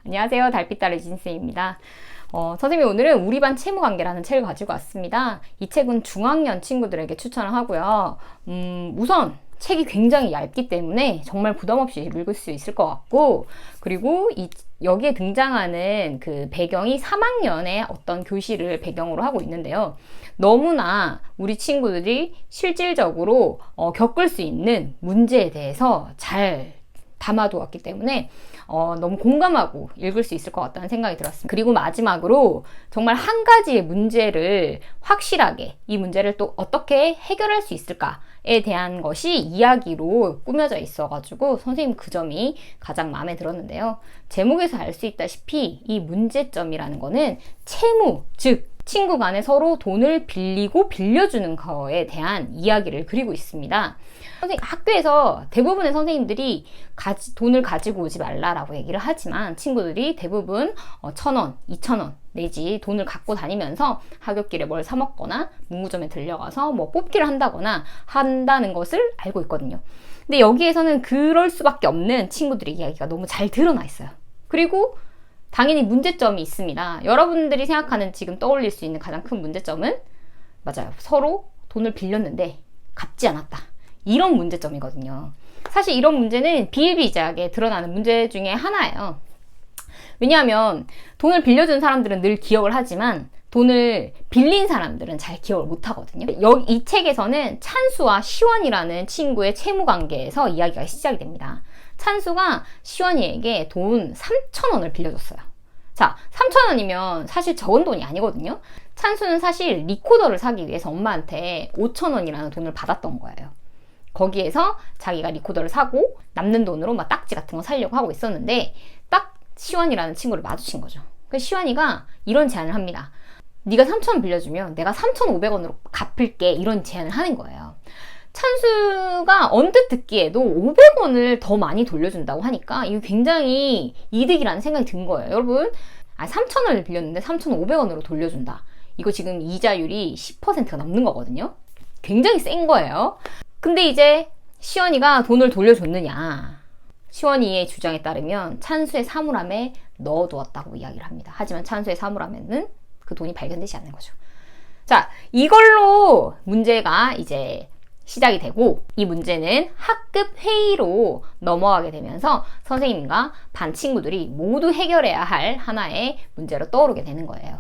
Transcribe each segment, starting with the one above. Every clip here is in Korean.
안녕하세요. 달빛딸의 진쌤입니다. 선생님이 오늘은 우리 반 채무관계라는 책을 가지고 왔습니다. 이 책은 중학년 친구들에게 추천을 하고요. 우선 책이 굉장히 얇기 때문에 정말 부담 없이 읽을 수 있을 것 같고, 그리고 여기에 등장하는 그 배경이 3학년의 어떤 교실을 배경으로 하고 있는데요. 너무나 우리 친구들이 실질적으로 겪을 수 있는 문제에 대해서 잘 담아두었기 때문에 너무 공감하고 읽을 수 있을 것 같다는 생각이 들었습니다. 그리고 마지막으로 정말 한 가지의 문제를 확실하게 이 문제를 또 어떻게 해결할 수 있을까에 대한 것이 이야기로 꾸며져 있어가지고 선생님 그 점이 가장 마음에 들었는데요. 제목에서 알 수 있다시피 이 문제점이라는 거는 채무, 즉 친구 간에 서로 돈을 빌리고 빌려주는 거에 대한 이야기를 그리고 있습니다. 학교에서 대부분의 선생님들이 돈을 가지고 오지 말라라고 얘기를 하지만 친구들이 대부분 1,000원, 2,000원 내지 돈을 갖고 다니면서 하굣길에 뭘 사 먹거나 문구점에 들려가서 뭐 뽑기를 한다거나 한다는 것을 알고 있거든요. 근데 여기에서는 그럴 수밖에 없는 친구들의 이야기가 너무 잘 드러나 있어요. 그리고 당연히 문제점이 있습니다. 여러분들이 생각하는 지금 떠올릴 수 있는 가장 큰 문제점은 맞아요. 서로 돈을 빌렸는데 갚지 않았다. 이런 문제점이거든요. 사실 이런 문제는 비일비재하게 드러나는 문제 중에 하나예요. 왜냐하면 돈을 빌려준 사람들은 늘 기억을 하지만 돈을 빌린 사람들은 잘 기억을 못 하거든요. 이 책에서는 찬수와 시원이라는 친구의 채무 관계에서 이야기가 시작이 됩니다. 찬수가 시원이에게 돈 3,000원을 빌려줬어요. 자, 3,000원이면 사실 적은 돈이 아니거든요. 찬수는 사실 리코더를 사기 위해서 엄마한테 5,000원이라는 돈을 받았던 거예요. 거기에서 자기가 리코더를 사고 남는 돈으로 막 딱지 같은 거 사려고 하고 있었는데 딱 시원이라는 친구를 마주친 거죠. 그래서 시원이가 이런 제안을 합니다. 네가 3,000원 빌려주면 내가 3,500원으로 갚을게, 이런 제안을 하는 거예요. 찬수가 언뜻 듣기에도 500원을 더 많이 돌려준다고 하니까 이거 굉장히 이득이라는 생각이 든 거예요. 여러분, 3,000원을 빌렸는데 3,500원으로 돌려준다. 이거 지금 이자율이 10%가 넘는 거거든요. 굉장히 센 거예요. 근데 이제 시원이가 돈을 돌려줬느냐. 시원이의 주장에 따르면 찬수의 사물함에 넣어두었다고 이야기를 합니다. 하지만 찬수의 사물함에는 그 돈이 발견되지 않는 거죠. 자, 이걸로 문제가 이제 시작이 되고, 이 문제는 학급 회의로 넘어가게 되면서 선생님과 반 친구들이 모두 해결해야 할 하나의 문제로 떠오르게 되는 거예요.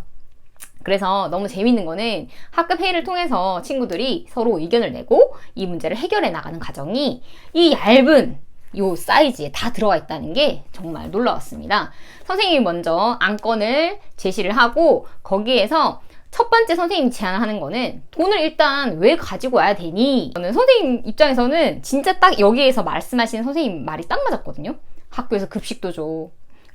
그래서 너무 재밌는 거는 학급 회의를 통해서 친구들이 서로 의견을 내고 이 문제를 해결해 나가는 과정이 이 얇은 요 사이즈에 다 들어가 있다는 게 정말 놀라웠습니다. 선생님이 먼저 안건을 제시를 하고 거기에서 첫 번째 선생님이 제안을 하는 거는 돈을 일단 왜 가지고 와야 되니? 저는 선생님 입장에서는 진짜 딱 여기에서 말씀하시는 선생님 말이 딱 맞았거든요. 학교에서 급식도 줘,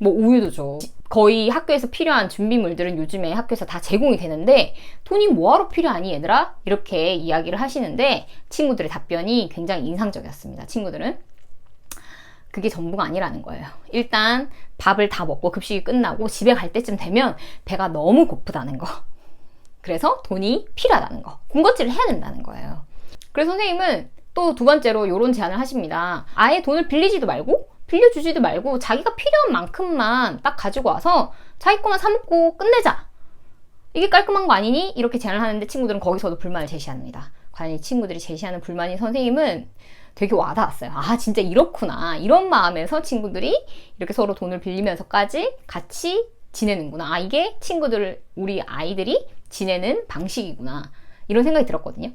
뭐 우유도 줘. 거의 학교에서 필요한 준비물들은 요즘에 학교에서 다 제공이 되는데 돈이 뭐하러 필요하니 얘들아? 이렇게 이야기를 하시는데 친구들의 답변이 굉장히 인상적이었습니다. 친구들은 그게 전부가 아니라는 거예요. 일단 밥을 다 먹고 급식이 끝나고 집에 갈 때쯤 되면 배가 너무 고프다는 거. 그래서 돈이 필요하다는 거. 군것질을 해야 된다는 거예요. 그래서 선생님은 또 두 번째로 이런 제안을 하십니다. 아예 돈을 빌리지도 말고 빌려주지도 말고 자기가 필요한 만큼만 딱 가지고 와서 자기 거만 사 먹고 끝내자. 이게 깔끔한 거 아니니? 이렇게 제안을 하는데 친구들은 거기서도 불만을 제시합니다. 과연 이 친구들이 제시하는 불만이 선생님은 되게 와닿았어요. 아, 진짜 이렇구나. 이런 마음에서 친구들이 이렇게 서로 돈을 빌리면서까지 같이 지내는구나. 아, 이게 우리 아이들이 지내는 방식이구나. 이런 생각이 들었거든요.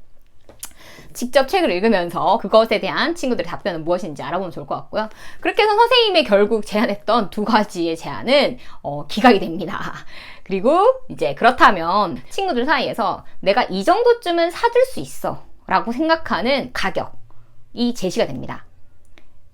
직접 책을 읽으면서 그것에 대한 친구들의 답변은 무엇인지 알아보면 좋을 것 같고요. 그렇게 해서 선생님이 결국 제안했던 두 가지의 제안은 기각이 됩니다. 그리고 이제 그렇다면 친구들 사이에서 내가 이 정도쯤은 사줄 수 있어 라고 생각하는 가격이 제시가 됩니다.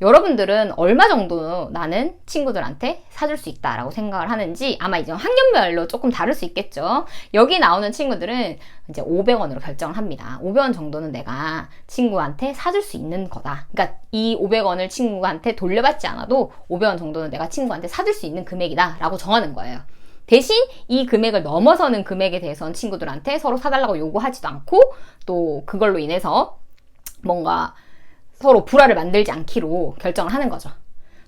여러분들은 얼마 정도 나는 친구들한테 사줄 수 있다라고 생각을 하는지 아마 이제 학년별로 조금 다를 수 있겠죠. 여기 나오는 친구들은 이제 500원으로 결정을 합니다. 500원 정도는 내가 친구한테 사줄 수 있는 거다. 그러니까 이 500원을 친구한테 돌려받지 않아도 500원 정도는 내가 친구한테 사줄 수 있는 금액이다 라고 정하는 거예요. 대신 이 금액을 넘어서는 금액에 대해서는 친구들한테 서로 사달라고 요구하지도 않고 또 그걸로 인해서 뭔가 서로 불화를 만들지 않기로 결정을 하는 거죠.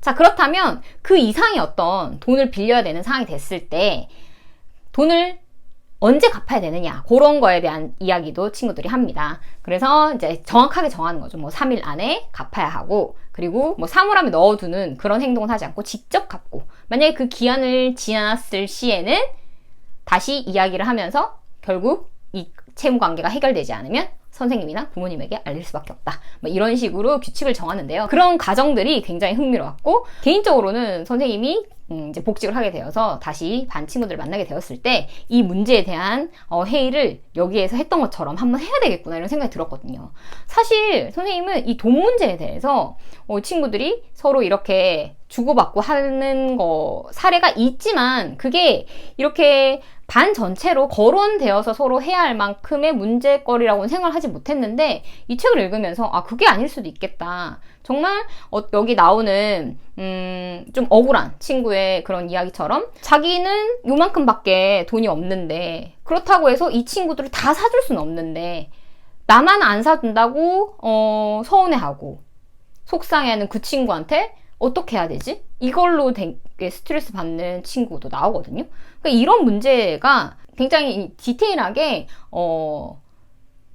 자, 그렇다면 그 이상의 어떤 돈을 빌려야 되는 상황이 됐을 때 돈을 언제 갚아야 되느냐, 그런 거에 대한 이야기도 친구들이 합니다. 그래서 이제 정확하게 정하는 거죠. 뭐 3일 안에 갚아야 하고, 그리고 뭐 사물함에 넣어두는 그런 행동은 하지 않고 직접 갚고, 만약에 그 기한을 지났을 시에는 다시 이야기를 하면서 결국 이 채무 관계가 해결되지 않으면 선생님이나 부모님에게 알릴 수밖에 없다. 뭐 이런 식으로 규칙을 정하는데요. 그런 과정들이 굉장히 흥미로웠고, 개인적으로는 선생님이 이제 복직을 하게 되어서 다시 반 친구들을 만나게 되었을 때 이 문제에 대한 회의를 여기에서 했던 것처럼 한번 해야 되겠구나, 이런 생각이 들었거든요. 사실 선생님은 이 돈 문제에 대해서 친구들이 서로 이렇게 주고받고 하는 사례가 있지만, 그게 이렇게 반 전체로 거론되어서 서로 해야 할 만큼의 문제거리라고는 생각을 하지 못했는데, 이 책을 읽으면서 그게 아닐 수도 있겠다. 정말 여기 나오는 좀 억울한 친구의 그런 이야기처럼 자기는 요만큼밖에 돈이 없는데, 그렇다고 해서 이 친구들을 다 사줄 수는 없는데 나만 안 사준다고 서운해하고 속상해하는 그 친구한테 어떻게 해야 되지? 이걸로 되게 스트레스 받는 친구도 나오거든요. 그러니까 이런 문제가 굉장히 디테일하게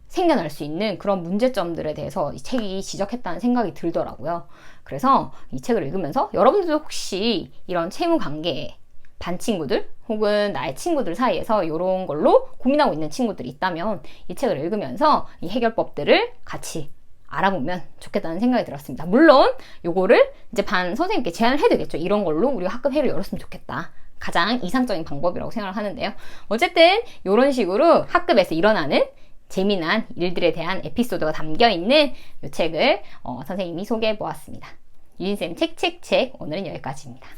생겨날 수 있는 그런 문제점들에 대해서 이 책이 지적했다는 생각이 들더라고요. 그래서 이 책을 읽으면서 여러분들도 혹시 이런 채무 관계에 반 친구들 혹은 나의 친구들 사이에서 이런 걸로 고민하고 있는 친구들이 있다면 이 책을 읽으면서 이 해결법들을 같이 알아보면 좋겠다는 생각이 들었습니다. 물론 요거를 이제 반 선생님께 제안을 해드리겠죠. 이런 걸로 우리가 학급 회의를 열었으면 좋겠다. 가장 이상적인 방법이라고 생각을 하는데요. 어쨌든 이런 식으로 학급에서 일어나는 재미난 일들에 대한 에피소드가 담겨있는 이 책을 선생님이 소개해 보았습니다. 유진쌤 책책책, 오늘은 여기까지입니다.